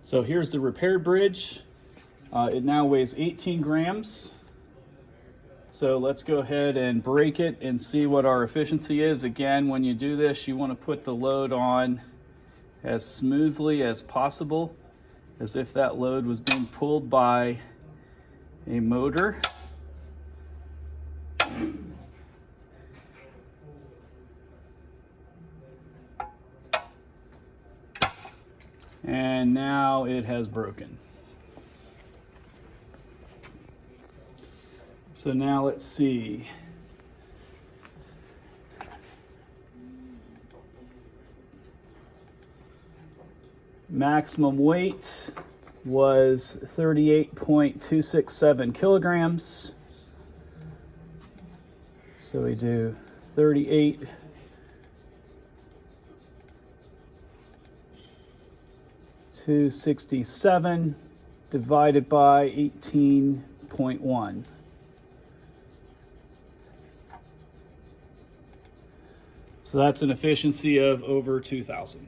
So here's the repaired bridge. It now weighs 18 grams. So let's go ahead and break it and see what our efficiency is. Again, when you do this, you want to put the load on as smoothly as possible, as if that load was being pulled by a motor. And now it has broken. So now let's see. Maximum weight was 38.267 kilograms. So we do 38.267 divided by 18.1. So that's an efficiency of over 2,000.